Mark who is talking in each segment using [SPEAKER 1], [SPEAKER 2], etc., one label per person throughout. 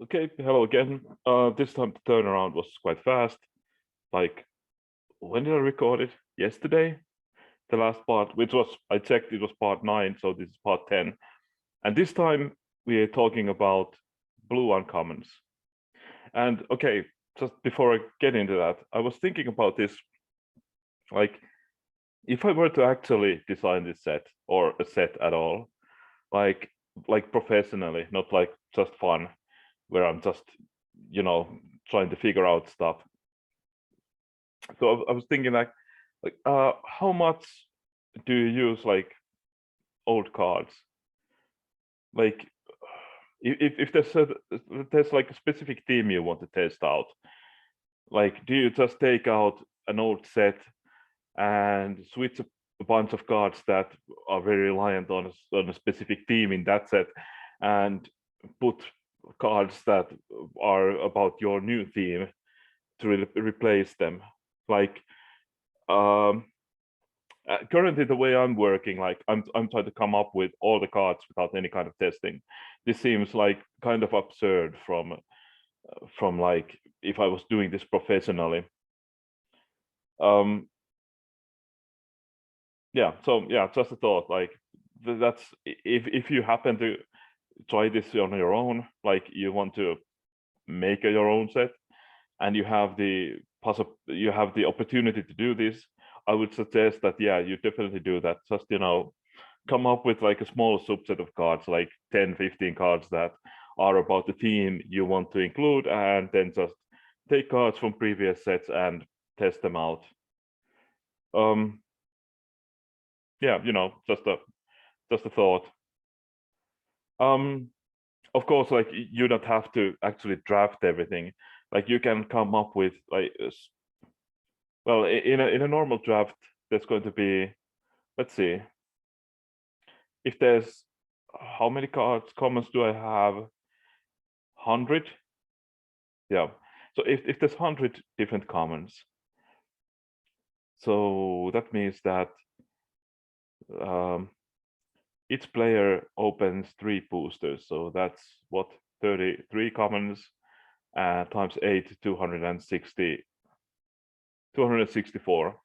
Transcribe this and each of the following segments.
[SPEAKER 1] Okay, hello again. This time the turnaround was quite fast. Like, when did I record it? Yesterday? The last part, which was, I checked, it was part 9, so this is part 10. And this time we are talking about blue uncommons. And okay, just before I get into that, I was thinking about this, like, if I were to actually design this set, or a set at all, like professionally, not like just fun, where I'm just, you know, trying to figure out stuff. So I was thinking how much do you use like old cards? Like if there's like a specific theme you want to test out, like do you just take out an old set and switch a bunch of cards that are very reliant on a specific theme in that set and put cards that are about your new theme to replace them? Like um currently the way I'm working, like I'm trying to come up with all the cards without any kind of testing. This seems like kind of absurd from like if I was doing this professionally. Um, yeah, so yeah, just a thought. Like that's if you happen to try this on your own, like you want to make your own set, and you have the opportunity to do this, I would suggest that yeah, you definitely do that. Just come up with like a small subset of cards, like 10, 15 cards that are about the theme you want to include, and then just take cards from previous sets and test them out. Yeah, just a thought. Um, of course, like you don't have to actually draft everything. Like you can come up with like, well, in a normal draft, there's going to be, let's see, if there's how many cards commons do I have? 100. Yeah. So if there's 100 different commons, so that means that um, each player opens 3 boosters. So that's what, 33 commons times 8, 264.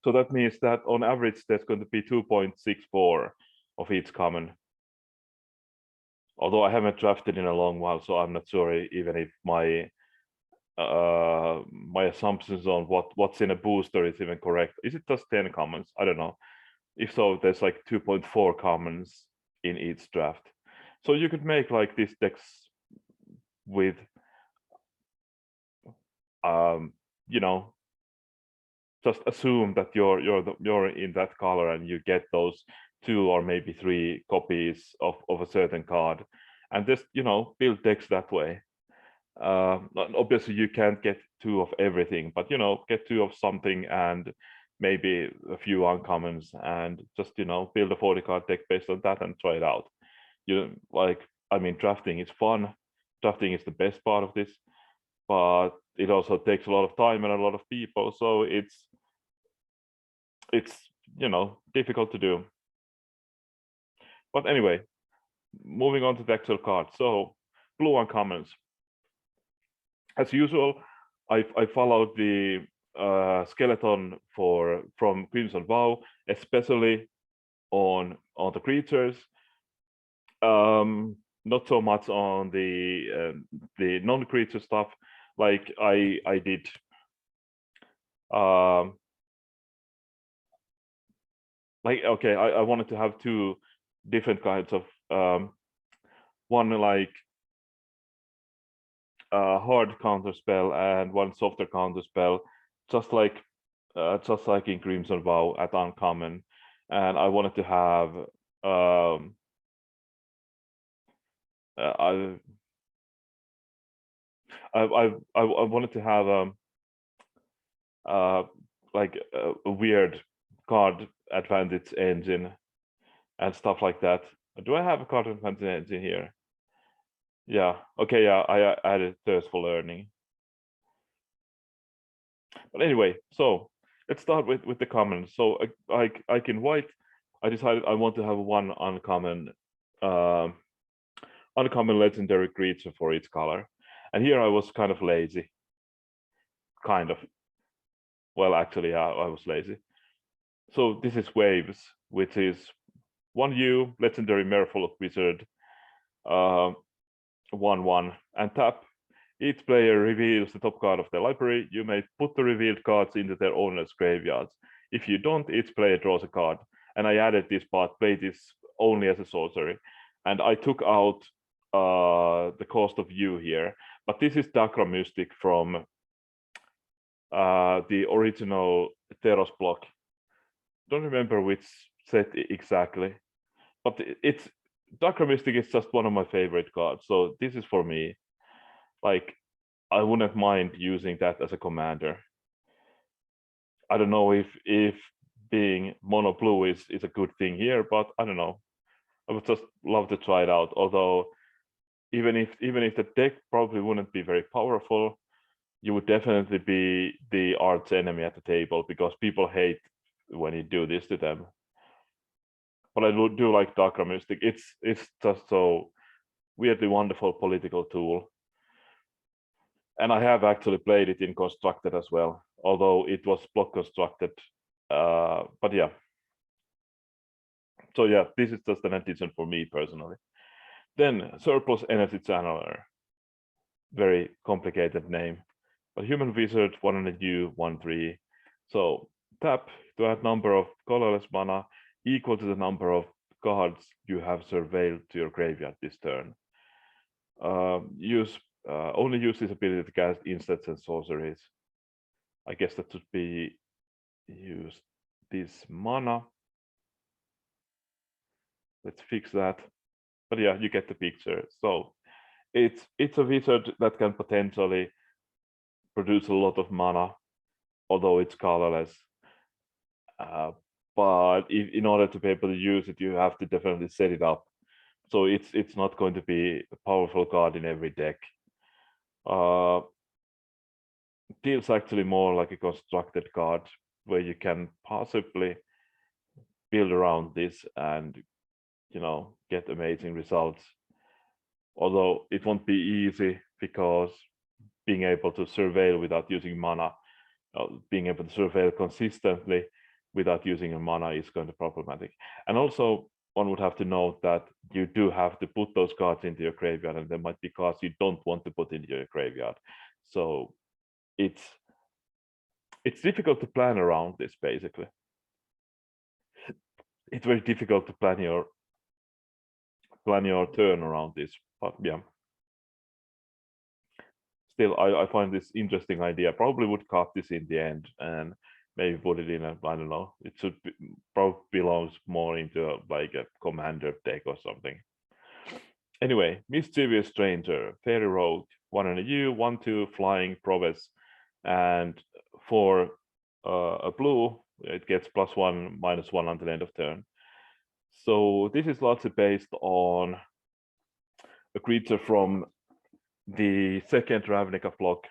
[SPEAKER 1] So that means that on average there's going to be 2.64 of each common. Although I haven't drafted in a long while, so I'm not sure even if my assumptions on what's in a booster is even correct. Is it just 10 commons? I don't know. If so, there's like 2.4 commons in each draft. So you could make like these decks with um you know just assume that you're in that color and you get those 2 or maybe 3 copies of a certain card, and just build decks that way. Obviously you can't get 2 of everything, but get 2 of something and maybe a few uncommons, and just build a 40 card deck based on that and try it out. I mean, drafting is fun. Drafting is the best part of this, but it also takes a lot of time and a lot of people, so it's difficult to do. But anyway, moving on to the actual card. So blue uncommons. As usual, I followed the skeleton from Crimson Vow, especially on the creatures. Not so much on the non-creature stuff. Like I did like, okay, I wanted to have 2 different kinds of one like hard counter spell and one softer counter spell, just like in Crimson Vow at uncommon. And I wanted to have I wanted to have like a weird card advantage engine and stuff like that. Do I have a card advantage engine here? Yeah. Okay. Yeah, I added thirst for learning. But anyway, so let's start with the commons. So like in white, I decided I want to have one uncommon uncommon legendary creature for each color. And here I was kind of lazy. Kind of. Well, actually, I was lazy. So this is Waves, which is 1U, legendary Merfolk Wizard, 1/1, and tap. Each player reveals the top card of their library. You may put the revealed cards into their owner's graveyards. If you don't, each player draws a card. And I added this part, play this only as a sorcery. And I took out the cost of U here. But this is Dakra Mystic from the original Theros block. Don't remember which set exactly. But it's Dakra Mystic is just one of my favorite cards. So this is for me. Like, I wouldn't mind using that as a commander. I don't know if being mono blue is a good thing here, but I don't know. I would just love to try it out. Although even if the deck probably wouldn't be very powerful, you would definitely be the arch enemy at the table because people hate when you do this to them. But I do like Dakra Mystic. It's just so weirdly wonderful political tool. And I have actually played it in constructed as well, although it was block constructed. But yeah. So yeah, this is just an addition for me personally. Then Surplus Energy Channeler. Very complicated name. But Human Wizard, 1/U, 1/3. So tap to add number of colorless mana equal to the number of cards you have surveilled to your graveyard this turn. Only use this ability to cast instants and sorceries. I guess that should be use this mana. Let's fix that. But yeah, you get the picture. So it's a wizard that can potentially produce a lot of mana, although it's colorless. But in order to be able to use it, you have to definitely set it up. So it's not going to be a powerful card in every deck. Feels actually more like a constructed card where you can possibly build around this and get amazing results. Although it won't be easy because being able to surveil without using mana, being able to surveil consistently without using a mana is going to be problematic. And also one would have to note that you do have to put those cards into your graveyard, and there might be cards you don't want to put into your graveyard. So it's difficult to plan around this, basically. It's very difficult to plan your turn around this, but yeah. Still, I find this interesting idea. Probably would cut this in the end and maybe put it in a, I don't know, it should be, probably belongs more into like a commander deck or something. Anyway, Mischievous Stranger, Fairy Rogue, 1/U, 1/2, flying prowess, and for a blue, it gets +1, -1 until end of turn. So this is largely based on a creature from the second Ravnica block.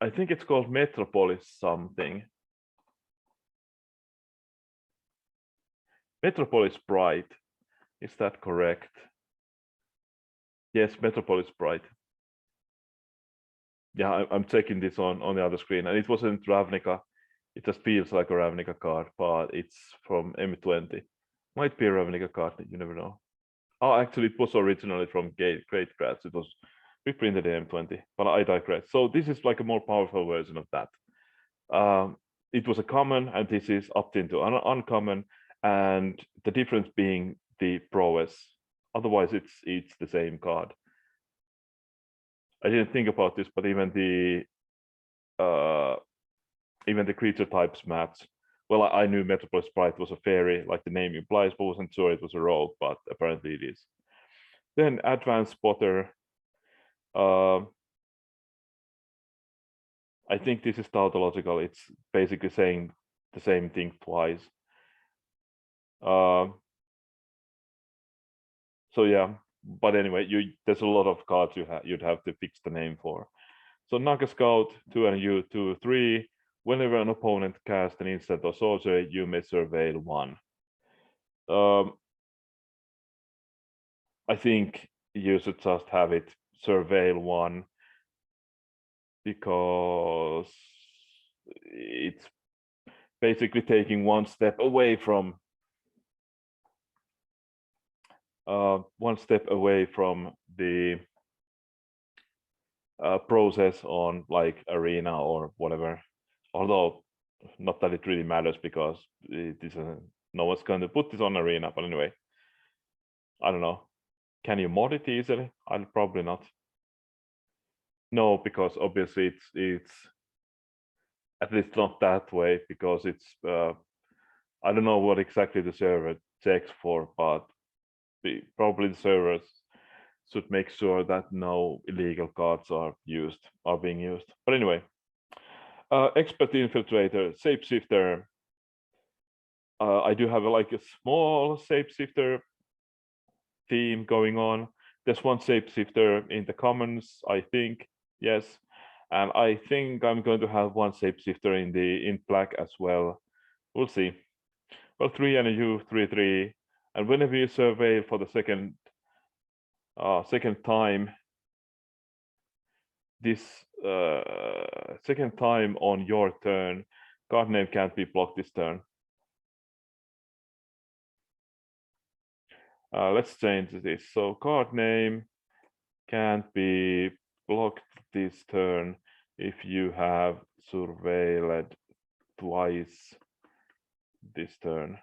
[SPEAKER 1] I think it's called Metropolis something. Metropolis Bright. Is that correct? Yes, Metropolis Bright. Yeah, I'm checking this on the other screen, and it wasn't Ravnica. It just feels like a Ravnica card, but it's from M20. Might be a Ravnica card, you never know. Oh, actually, it was originally from Great Grass. It was reprinted in M20, but I digress. So this is like a more powerful version of that. It was a common, and this is upped into an uncommon, and the difference being the prowess. Otherwise, it's the same card. I didn't think about this, but even the creature types match. Well, I knew Metropolis Sprite was a fairy, like the name implies, but wasn't sure it was a rogue, but apparently it is. Then Advanced Spotter. I think this is tautological. It's basically saying the same thing twice. So yeah, but anyway, there's a lot of cards you'd have to fix the name for. So Naga Scout, 2/U, 2/3. Whenever an opponent casts an instant or sorcery, you may surveil 1. I think you should just have it surveil 1 because it's basically taking one step away from the process on like arena or whatever. Although not that it really matters because it is no one's going to put this on arena. But anyway, I don't know. Can you mod it easily? I'll probably not. No, because obviously it's at least not that way because it's I don't know what exactly the server checks for, but probably the servers should make sure that no illegal cards are being used. But anyway, expert infiltrator, shapeshifter. I do have like a small shapeshifter theme going on. There's one shapeshifter in the commons, I think, yes. And I think I'm going to have one shapeshifter in black as well. We'll see. Well, 3 and a U, 3/3. And whenever you survey for the second time, this second time on your turn, card name can't be blocked this turn. Let's change this. So card name can't be blocked this turn if you have surveilled twice this turn.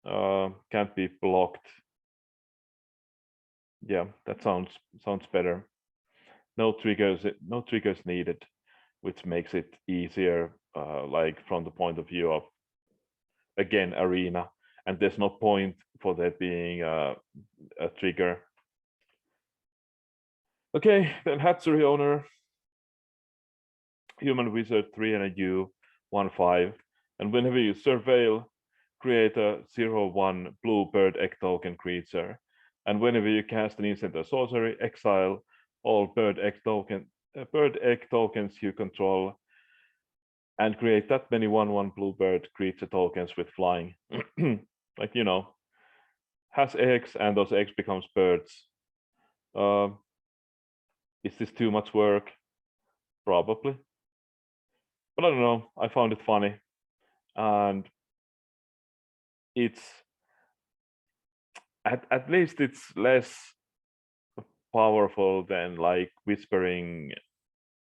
[SPEAKER 1] Can't be blocked. Yeah, that sounds better. No triggers needed, which makes it easier, like from the point of view of, again, arena. And there's no point for there being a trigger. Okay, then hatchery owner, human wizard, 3 and a U, 1/5. And whenever you surveil, create a 0/1 blue bird egg token creature. And whenever you cast an instant or sorcery, exile all bird egg tokens you control, and create that many 1/1 bluebird creature tokens with flying. Like, you know, has eggs and those eggs becomes birds. Is this too much work? Probably. But I don't know. I found it funny. And it's at least it's less powerful than like Whispering,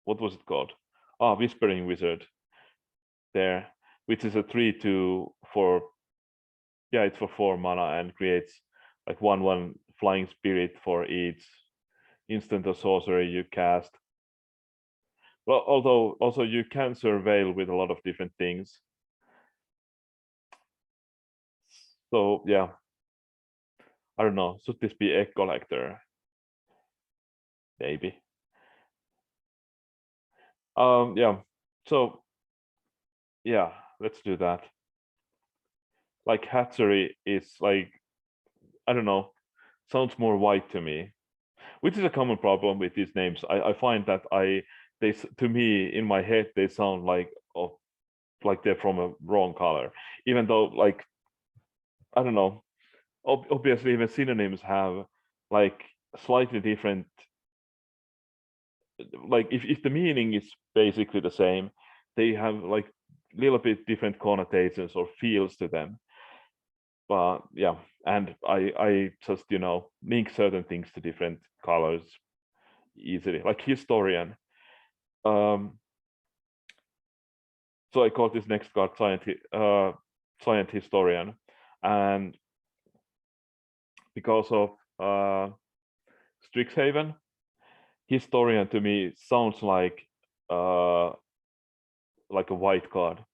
[SPEAKER 1] what was it called? Whispering Wizard there, which is a 3/2 for, yeah, it's for 4 mana and creates like 1/1 flying spirit for each instant or sorcery you cast. Well, although also you can surveil with a lot of different things. So yeah, I don't know. Should this be egg collector? Maybe. Yeah. So yeah, let's do that. Like hatchery is like, I don't know, sounds more white to me, which is a common problem with these names. I find that they to me in my head they sound like they're from a wrong color, even though like I don't know. Obviously, even synonyms have like slightly different. Like if the meaning is basically the same, they have like little bit different connotations or feels to them. But yeah, and I just, you know, link certain things to different colors easily, like historian. So I call this next card Science Historian, and because of Strixhaven, Historian to me sounds like a white card,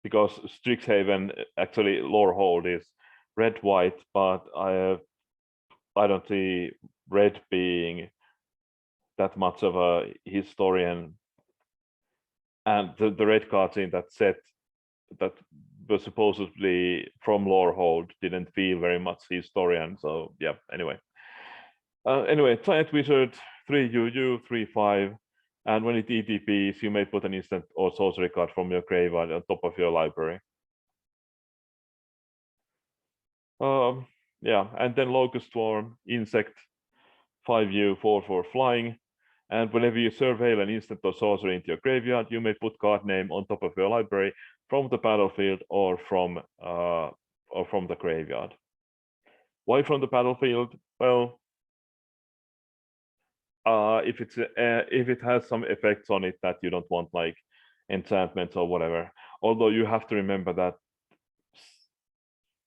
[SPEAKER 1] because Strixhaven actually lore hold is red white, but I don't see red being that much of a historian, and the red cards in that set that were supposedly from lore hold didn't feel very much historian. So yeah, anyway. Anyway, Giant Wizard, 3 UU, 3/5, and when it ETPs, you may put an instant or sorcery card from your graveyard on top of your library. Yeah, and then Locust Swarm, Insect, 5U, 4/4 flying. And whenever you surveil an instant or sorcery into your graveyard, you may put card name on top of your library from the battlefield or from the graveyard. Why from the battlefield? Well, if it has some effects on it that you don't want, like enchantments or whatever. Although you have to remember that,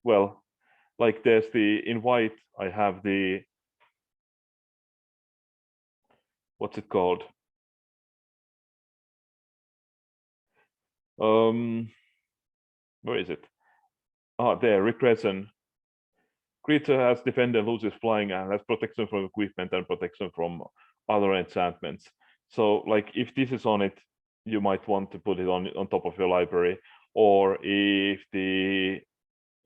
[SPEAKER 1] well, like there's in white, I have what's it called? Where is it? There, Regression. Creature has defend and loses flying and has protection from equipment and protection from other enchantments. So like if this is on it, you might want to put it on top of your library. Or if the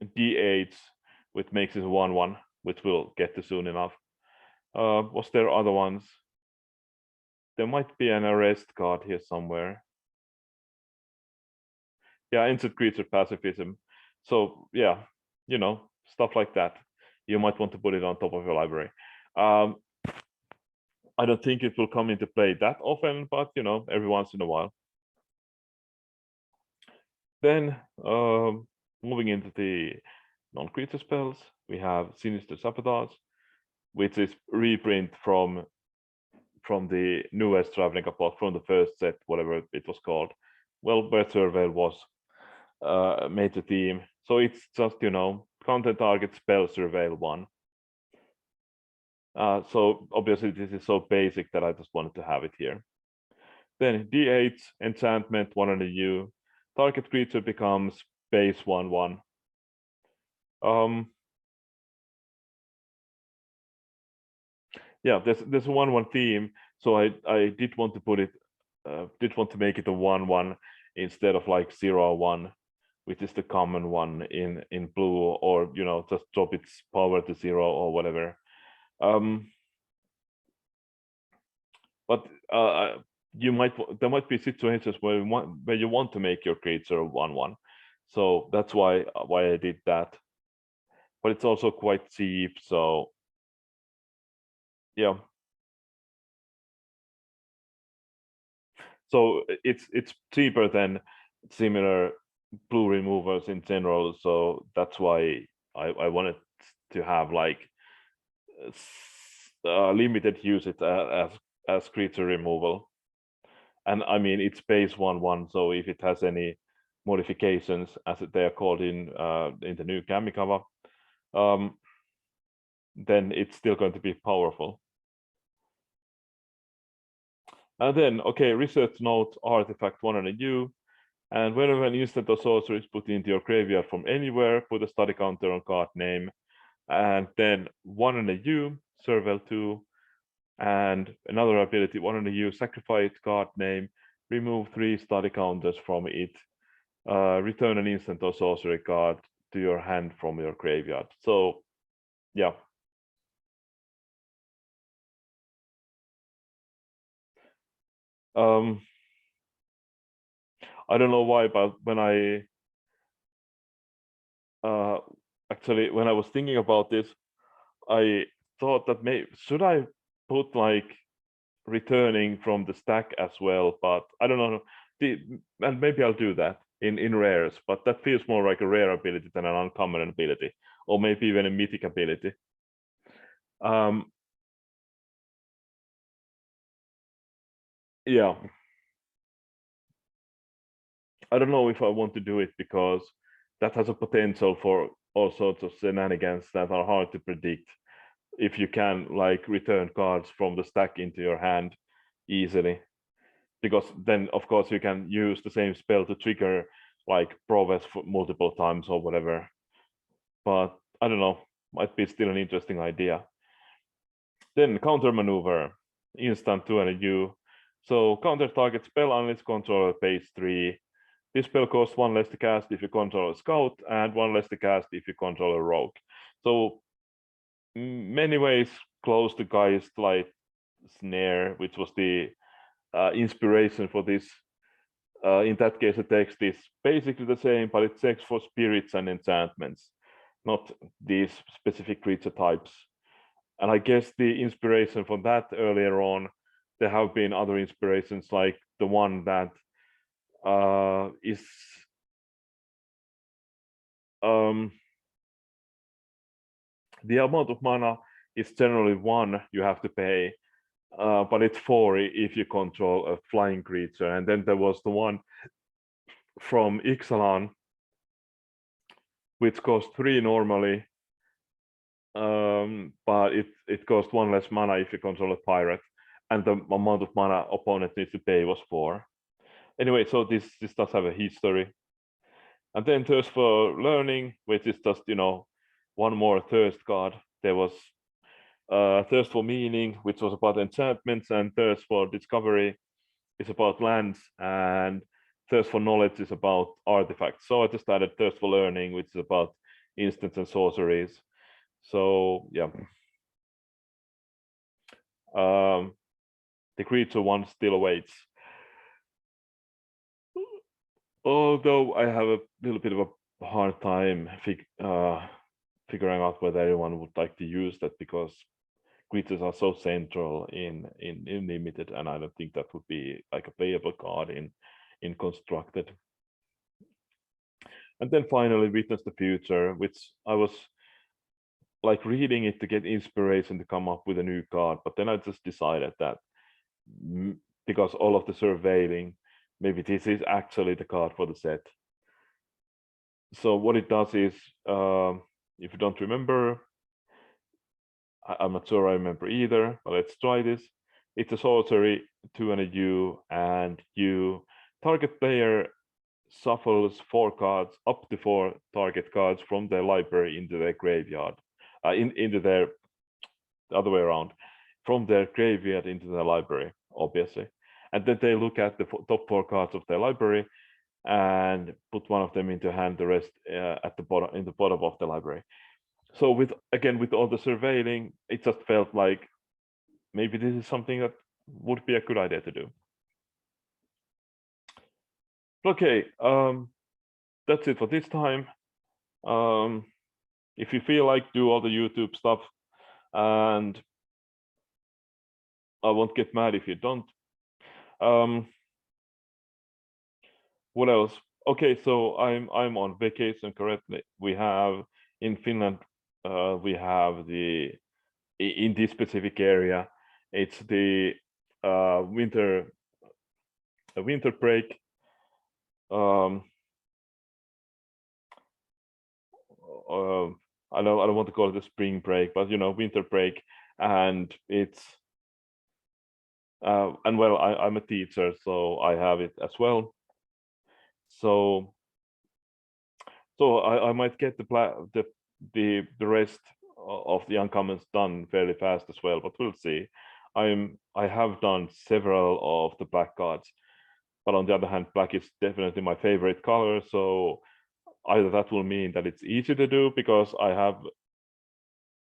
[SPEAKER 1] D8, which makes it 1/1, which we'll get to soon enough. Was there other ones? There might be an arrest card here somewhere. Yeah, instant creature pacifism. So yeah, stuff like that. You might want to put it on top of your library. I don't think it will come into play that often, but every once in a while. Then moving into the non-creature spells, we have Sinister Sabotage, which is reprint from the newest Ravnica plot, from the first set, whatever it was called. Well, where Surveil was made the theme. So it's just, counter target spell Surveil 1. So obviously this is so basic that I just wanted to have it here. Then D8 enchantment 1/U. Target creature becomes base 1/1. Yeah, there's a 1/1 theme, so I did want to put it, did want to make it a 1/1 instead of like 0/1, which is the common one in blue, or just drop its power to 0 or whatever. But there might be situations where you want to make your creature 1/1, so that's why I did that. But it's also quite cheap, so yeah. So it's cheaper than similar blue removers in general, so that's why I wanted to have like limited usage as creature removal. And I mean, it's base 1/1, so if it has any modifications, as they are called in the new Kamikawa, then it's still going to be powerful. And then, okay, research note, artifact 1/U, and whenever an instant or sorcery is put into your graveyard from anywhere, put a study counter on card name, and then 1/U, Surveil 2, and another ability, 1/U, sacrifice card name, remove 3 study counters from it, return an instant or sorcery card to your hand from your graveyard. So, yeah. I don't know why, but when I actually, when I was thinking about this, I thought that should I put like returning from the stack as well, but I don't know. And maybe I'll do that in rares, but that feels more like a rare ability than an uncommon ability, or maybe even a mythic ability. Yeah. I don't know if I want to do it, because that has a potential for all sorts of shenanigans that are hard to predict if you can like return cards from the stack into your hand easily, because then of course you can use the same spell to trigger like prowess for multiple times or whatever. But I don't know, might be still an interesting idea. Then counter maneuver, instant 2/U. So counter target spell unless controller pays 3. This spell costs 1 less to cast if you control a scout and 1 less to cast if you control a rogue. So many ways close to Geist Light Snare, which was the inspiration for this. In that case, the text is basically the same, but it checks for spirits and enchantments. not these specific creature types. And I guess the inspiration for that earlier on, there have been other inspirations, like the one that is the amount of mana is generally 1 you have to pay, but it's 4 if you control a flying creature. And then there was the one from Ixalan, which cost 3 normally, but it cost 1 less mana if you control a pirate, and the amount of mana opponent needs to pay was 4. Anyway, so this does have a history. And then Thirst for Learning, which is just, one more Thirst card. There was Thirst for Meaning, which was about enchantments, and Thirst for Discovery is about lands, and Thirst for Knowledge is about artifacts. So I just added Thirst for Learning, which is about instants and sorceries. So yeah. The creature one still awaits. Although I have a little bit of a hard time figuring out whether anyone would like to use that, because creatures are so central in limited, and I don't think that would be like a playable card in constructed. And then finally, Witness the Future, which I was like reading it to get inspiration to come up with a new card, but then I just decided that because all of the surveilling, maybe this is actually the card for the set. So what it does is, if you don't remember, I'm not sure I remember either, but let's try this. It's a sorcery, 2 and a U, and you target player shuffles 4 cards, up to 4 target cards from their library into their graveyard, into their, the other way around, from their graveyard into their library, obviously. And then they look at the top 4 cards of their library and put one of them into hand, the rest at the bottom, in the bottom of the library. So with all the surveilling, it just felt like maybe this is something that would be a good idea to do. Okay, that's it for this time. If you feel like, do all the YouTube stuff, and I won't get mad if you don't. What else? Okay, so I'm on vacation currently. We have in Finland, we have in this specific area, it's the winter break. I don't want to call it a spring break, but winter break, and it's and well, I'm a teacher, so I have it as well. So I might get the rest of the uncommons done fairly fast as well, but we'll see. I have done several of the black cards, but on the other hand, black is definitely my favorite color. So either that will mean that it's easy to do because I have,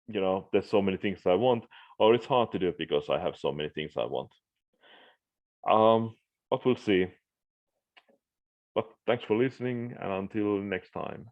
[SPEAKER 1] there's so many things I want, or it's hard to do because I have so many things I want. But we'll see. But thanks for listening, and until next time.